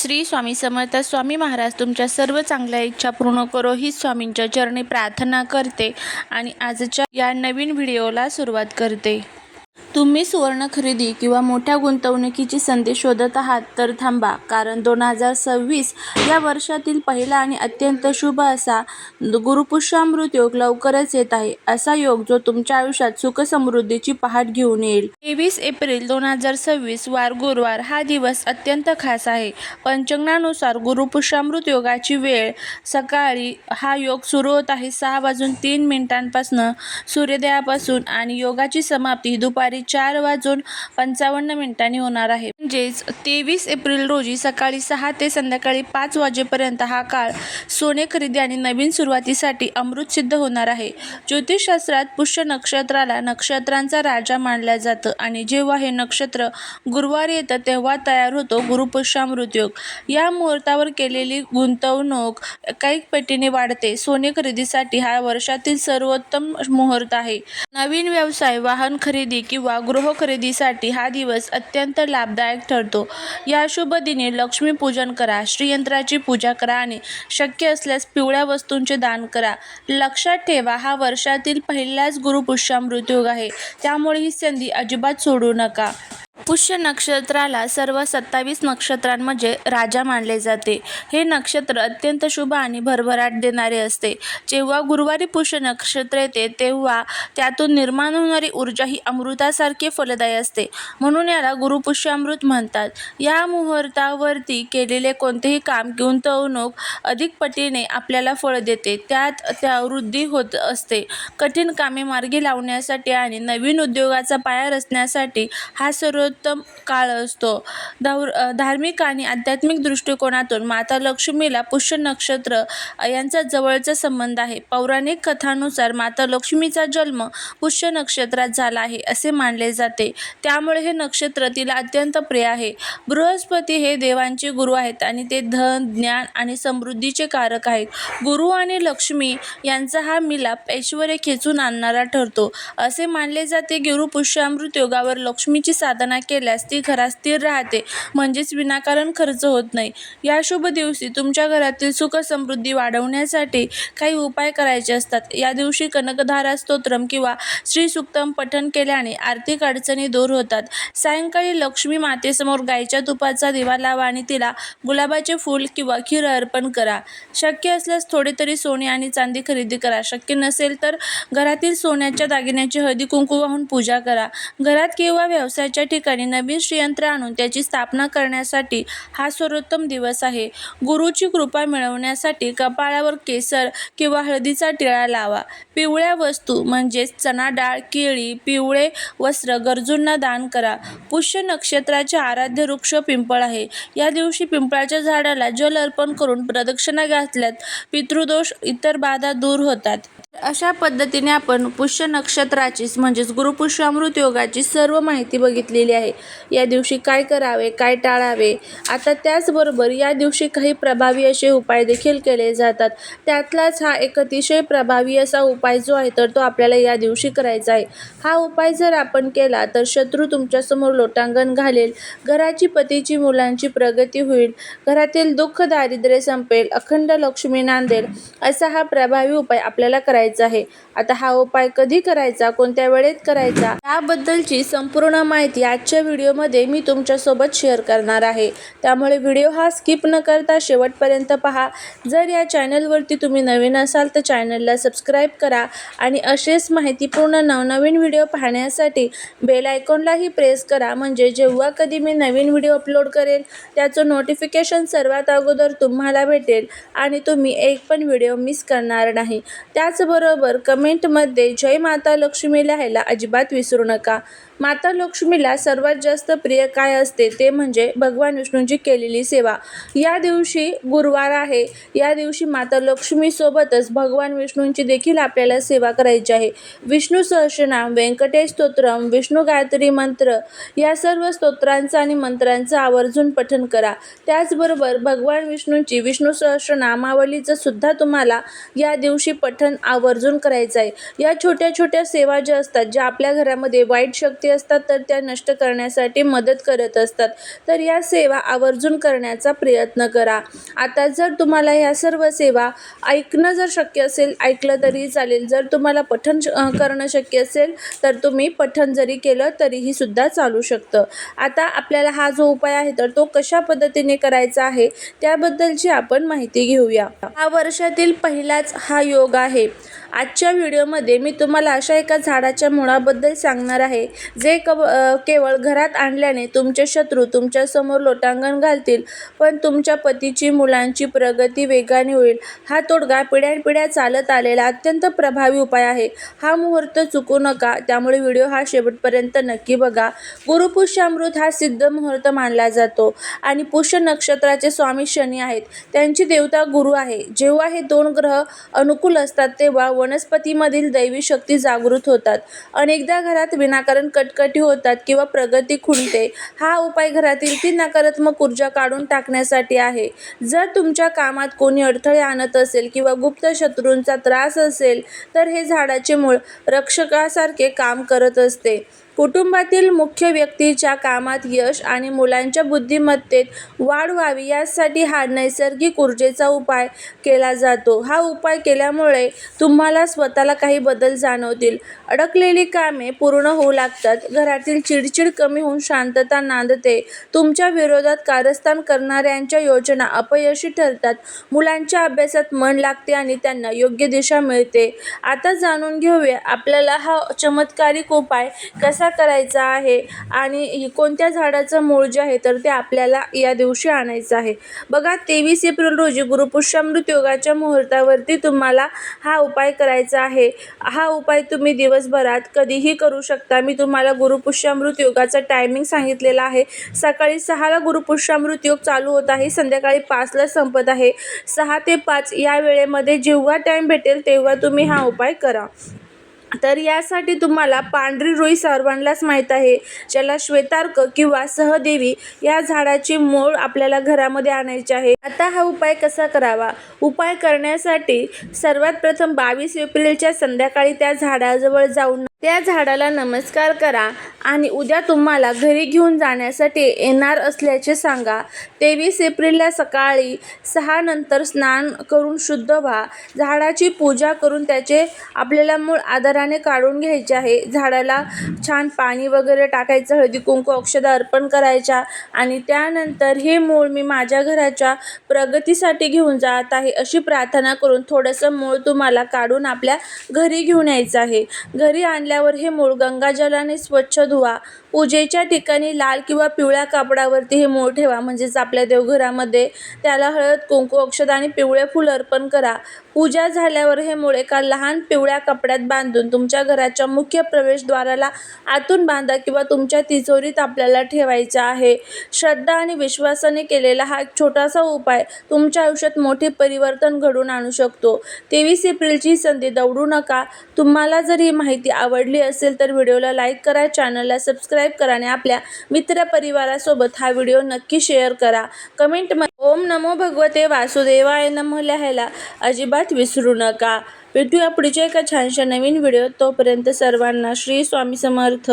श्री स्वामी समर्थ. स्वामी महाराज तुमच्या सर्व चांगल्या इच्छा पूर्ण करो ही स्वामींच्या चरणी प्रार्थना करते आणि आजच्या या नवीन व्हिडिओला सुरुवात करते. तुम्ही सुवर्ण खरेदी किंवा मोठ्या गुंतवणुकीची संधी शोधत आहात तर थांबा, कारण 2026 या वर्षातील पहिला आणि अत्यंत शुभ असा गुरुपुष्यामृत योग लवकरच येत आहे. असा योग जो तुमच्या आयुष्यात सुख समृद्धीची पहाट घेऊन येईल. 23 एप्रिल 2026 वार गुरुवार हा दिवस अत्यंत खास आहे. पंचांगानुसार गुरुपुष्यामृत योगाची वेळ सकाळी हा योग सुरू होत आहे 6:03 सूर्योदयापासून आणि योगाची समाप्ती दुपारी 4:55 होणार आहे. म्हणजेच 23 एप्रिल रोजी सकाळी 6 ते संध्याकाळी 5 वाजेपर्यंत हा काळ सोने खरेदी आणि नवीन सुरुवातीसाठी अमृत सिद्ध होणार आहे. ज्योतिषशास्त्रात पुष्य नक्षत्राला नक्षत्रांचा राजा मानलं जातं आणि जेव्हा हे नक्षत्र गुरुवार येतं तेव्हा तयार होतो गुरुपुष्यामृत योग. या मुहूर्तावर केलेली गुंतवणूक कैक पटीने वाढते. सोने खरेदीसाठी हा वर्षातील सर्वोत्तम मुहूर्त आहे. नवीन व्यवसाय, वाहन खरेदी किंवा गृह खरेदीसाठी हा दिवस अत्यंत लाभदायक ठरतो. या शुभ दिनी लक्ष्मी पूजन करा, श्रीयंत्राची पूजा करा आणि शक्य असल्यास पिवळ्या वस्तूंचे दान करा. लक्षात ठेवा, हा वर्षातील पहिलाच गुरुपुष्यामृत योग आहे, त्यामुळे ही संधी अजिबात सोडू नका. पुष्य नक्षत्राला सर्व 27 नक्षत्रांमध्ये राजा मानले जाते. हे नक्षत्र अत्यंत शुभ आणि भरभराट देणारे असते. जेव्हा गुरुवारी पुष्य नक्षत्र येते तेव्हा त्यातून निर्माण होणारी ऊर्जा ही अमृतासारखी फलदायी असते, म्हणून याला गुरुपुष्यामृत म्हणतात. या मुहूर्तावरती केलेले कोणतेही काम, गुंतवणूक अधिक पटीने आपल्याला फळ देते, त्यात वृद्धी होत असते. कठीण कामे मार्गी लावण्यासाठी आणि नवीन उद्योगाचा पाया रचण्यासाठी हा सर्वोत्तम काळ असतो. धार्मिक आणि आध्यात्मिक दृष्टिकोनातून माता लक्ष्मीला पुष्य नक्षत्र यांचा जवळचा संबंध आहे. पौराणिक कथांनुसार माता लक्ष्मीचा जन्म पुष्य नक्षत्रात झाला आहे असे मानले जाते, त्यामुळे हे नक्षत्र तिला अत्यंत प्रिय आहे. बृहस्पती हे देवांचे गुरु आहेत आणि ते धन, ज्ञान आणि समृद्धीचे कारक आहेत. गुरु आणि लक्ष्मी यांचा हा मिलाप ऐश्वर्य खेचून आणणारा ठरतो. असे मानले जाते की गुरुपुष्यामृत योगावर लक्ष्मीची साधना केल्यास ती घरात स्थिर राहते, म्हणजेच विनाकारण खर्च होत नाही. या शुभ दिवशी तुमच्या घरातील सुख समृद्धी वाढवण्यासाठी काही उपाय करायचे असतात. या दिवशी कनकधारा स्तोत्रम किंवा श्रीसूक्तम पठण केल्याने आर्थिक अडचणी दूर होतात. सायंकाळी लक्ष्मी मातेसमोर गायीच्या तुपाचा दिवा लावा आणि तिला गुलाबाचे फूल किंवा खीर अर्पण करा. शक्य असल्यास थोडे तरी सोने आणि चांदी खरेदी करा. शक्य नसेल तर घरातील सोन्याच्या दागिन्याची हळदी कुंकू वाहून पूजा करा. घरात किंवा व्यवसायाच्या ठिकाणी नवीन श्रीयंत्र आणून त्याची स्थापना करण्यासाठी हा सर्वोत्तम दिवस आहे. गुरुची कृपा मिळवण्यासाठी कपाळावर केसर किंवा हळदीचा टिळा लावा. पिवळ्या वस्तू म्हणजेच चणा डाळ, केळी, पिवळे वस्त्र गरजूंना दान करा. पुष्य नक्षत्राचे आराध्य वृक्ष पिंपळ आहे. या दिवशी पिंपळाच्या झाडाला जल अर्पण करून प्रदक्षिणा घातल्यात पितृदोष, इतर बाधा दूर होतात. अशा पद्धतीने आपण पुष्य नक्षत्राची म्हणजेच गुरुपुष्यामृत योगाची सर्व माहिती बघितलेली आहे. या दिवशी काय करावे, काय टाळावे. आता त्याचबरोबर या दिवशी काही प्रभावी असे उपाय देखील केले जातात. त्यातलाच हा एक अतिशय प्रभावी असा उपाय जो आहे तर तो आपल्याला या दिवशी करायचा आहे. हा उपाय जर आपण केला तर शत्रू तुमच्यासमोर लोटांगण घालेल, घराची, पतीची, मुलांची प्रगती होईल, घरातील दुःख दारिद्र्य संपेल, अखंड लक्ष्मी नांदेल. असा हा प्रभावी उपाय आपल्याला करायचा आहे. आता हा उपाय कधी करायचा, कोणत्या वेळेत करायचा याबद्दलची संपूर्ण माहिती आजच्या व्हिडिओमध्ये मी तुमच्यासोबत शेअर करणार आहे, त्यामुळे व्हिडिओ हा स्किप न करता शेवटपर्यंत पहा. जर या चॅनलवरती तुम्ही नवीन असाल तर चॅनलला सबस्क्राईब करा आणि असेच माहितीपूर्ण नवनवीन व्हिडिओ पाहण्यासाठी बेल आयकॉनलाही प्रेस करा, म्हणजे जेव्हा कधी मी नवीन व्हिडिओ अपलोड करेल त्याचं नोटिफिकेशन सर्वात अगोदर तुम्हाला भेटेल आणि तुम्ही एक पण व्हिडिओ मिस करणार नाही. त्याचबरोबर कमेंटमध्ये जय माता लक्ष्मी लिहायला अजिबात विसरू नका. माता लक्ष्मीला सर्वात जास्त प्रिय काय असते ते म्हणजे भगवान विष्णूंची केलेली सेवा. या दिवशी गुरुवार आहे, या दिवशी माता लक्ष्मी सोबतच भगवान विष्णूंची देखील आपल्याला सेवा करायची आहे. विष्णू सहस्रनाम, व्यंकटेश स्तोत्रम, विष्णू गायत्री मंत्र या सर्व स्तोत्रांचा आणि मंत्रांचं आवर्जून पठण करा. त्याचबरोबर भगवान विष्णूंची विष्णू सहस्रनामावलीचं सुद्धा तुम्हाला या दिवशी पठण आवर्जून करायचं आहे. या छोट्या छोट्या सेवा ज्या असतात, ज्या आपल्या घरामध्ये वाईट शक्ती शक्ती असतात तर त्या नष्ट करण्यासाठी मदत करत असतात. तर या सेवा आवर्जून करण्याचा प्रयत्न करा. आता जर तुम्हाला ह्या सर्व सेवा ऐकणं जर शक्य असेल, ऐकलं तरी चालेल. जर तुम्हाला पठण करणं शक्य असेल तर तुम्ही पठण जरी केलं तरीही सुद्धा चालू शकतं. आता आपल्याला हा जो उपाय आहे तर तो कशा पद्धतीने करायचा आहे त्याबद्दलची आपण माहिती घेऊया. हा वर्षातील पहिलाच हा योग आहे. आजच्या व्हिडिओमध्ये मी तुम्हाला अशा एका झाडाच्या मुळाबद्दल सांगणार आहे जे केवळ घरात आणल्याने तुमचे शत्रू तुमच्यासमोर लोटांगण घालतील, पण तुमच्या पतीची, मुलांची प्रगती वेगाने होईल. हा तोडगा पिढ्यानपिढ्या चालत आलेला अत्यंत प्रभावी उपाय आहे. हा मुहूर्त चुकू नका, त्यामुळे व्हिडिओ हा शेवटपर्यंत नक्की बघा. गुरुपुष्यामृत हा सिद्ध मुहूर्त मानला जातो आणि पुष्य नक्षत्राचे स्वामी शनी आहेत. त्यांची देवता गुरु आहे. जेव्हा हे दोन ग्रह अनुकूल असतात तेव्हा वनस्पतीमधील दैवी शक्ती जागृत होतात. अनेकदा घरात विनाकारण कटकटी होतात किंवा प्रगती खुंटते. हा उपाय घरातील ती नकारात्मक ऊर्जा काढून टाकण्यासाठी आहे. जर तुमच्या कामात कोणी अडथळे आणत असेल किंवा गुप्त शत्रूंचा त्रास असेल तर हे झाडाचे मूळ रक्षकासारखे काम करत असते. कुटुंबातील मुख्य व्यक्तीच्या कामात यश आणि मुलांच्या बुद्धिमत्तेत वाढ व्हावी यासाठी हा नैसर्गिक ऊर्जेचा उपाय केला जातो. हा उपाय केल्यामुळे तुम्हाला स्वतःला काही बदल जाणवतील. अडकलेली कामे पूर्ण होऊ लागतात. घरातील चिडचिड कमी होऊन शांतता नांदते. तुमच्या विरोधात कारस्थान करणाऱ्यांच्या योजना अपयशी ठरतात. मुलांच्या अभ्यासात मन लागते आणि त्यांना योग्य दिशा मिळते. आता जाणून घेऊया आपल्याला हा चमत्कारिक उपाय कसा करायचा आहे आणि कोणत्या झाडाचं मूळ जे आहे तर ते आपल्याला या दिवशी आणायचं आहे. बघा, 23 एप्रिल रोजी गुरुपुष्यामृत योगाच्या मुहूर्तावरती तुम्हाला हा उपाय करायचा आहे. हा उपाय तुम्ही दिवसभरात कधीही करू शकता. मी तुम्हाला गुरुपुष्यामृत योगाचा टायमिंग सांगितलेला आहे. सकाळी 6ला गुरुपुष्यामृत योग चालू होत आहे, संध्याकाळी 5ला संपत आहे. 6 ते 5 या वेळेमध्ये जेव्हा टाईम भेटेल तेव्हा तुम्ही हा उपाय करा. तर यासाठी तुम्हाला पांढरी रुई सर्वांनाच माहीत आहे, ज्याला श्वेतार्क किंवा सहदेवी या झाडाची मूळ आपल्याला घरामध्ये आणायची आहे. आता हा उपाय कसा करावा? उपाय करण्यासाठी सर्वात प्रथम 22 एप्रिलच्या संध्याकाळी त्या झाडाजवळ जाऊन त्या झाडाला नमस्कार करा आणि उद्या तुम्हाला घरी घेऊन जाण्यासाठी येणार असल्याचे सांगा. 23 एप्रिलला सकाळी 6 नंतर स्नान करून शुद्ध व्हा. झाडाची पूजा करून त्याचे आपल्याला मूळ आदराने काढून घ्यायचे आहे. झाडाला छान पाणी वगैरे टाकायचं, हळदी कुंकू औषधं अर्पण करायच्या आणि त्यानंतर हे मूळ मी माझ्या घराच्या प्रगतीसाठी घेऊन जात आहे अशी प्रार्थना करून थोडंसं मूळ तुम्हाला काढून आपल्या घरी घेऊन यायचं आहे. घरी आणल्यावर हे मूळ गंगाजलाने स्वच्छ धुवा. पूजेच्या ठिकाणी लाल किंवा पिवळ्या कापडावरती हे मूळ ठेवा, म्हणजेच आपल्या देवघरामध्ये त्याला हळद कुंकू औषध आणि पिवळे फूल अर्पण करा. पूजा झाल्यावर हे मूळ एका लहान पिवळ्या कपड्यात बांधून तुमच्या घराच्या मुख्य प्रवेशद्वाराला आतून बांधा किंवा तुमच्या तिजोरीत आपल्याला ठेवायचा आहे. श्रद्धा आणि विश्वासाने केलेला हा एक छोटासा उपाय तुमच्या आयुष्यात मोठे परिवर्तन घडवून आणू शकतो. 23 एप्रिलची संधी दवडू नका. तुम्हाला जर ही माहिती आवडली असेल तर व्हिडिओला लाईक करा, चॅनलला सबस्क्राईब करा आणि आपल्या मित्रपरिवारासोबत हा व्हिडिओ नक्की शेअर करा. कमेंटमध्ये ओम नमो भगवते वासुदेवाय नमः लिहायला अजिबात विसरू नका. भेटूया पुढच्या एका छानशा नवीन व्हिडिओ. तोपर्यंत सर्वांना श्री स्वामी समर्थ.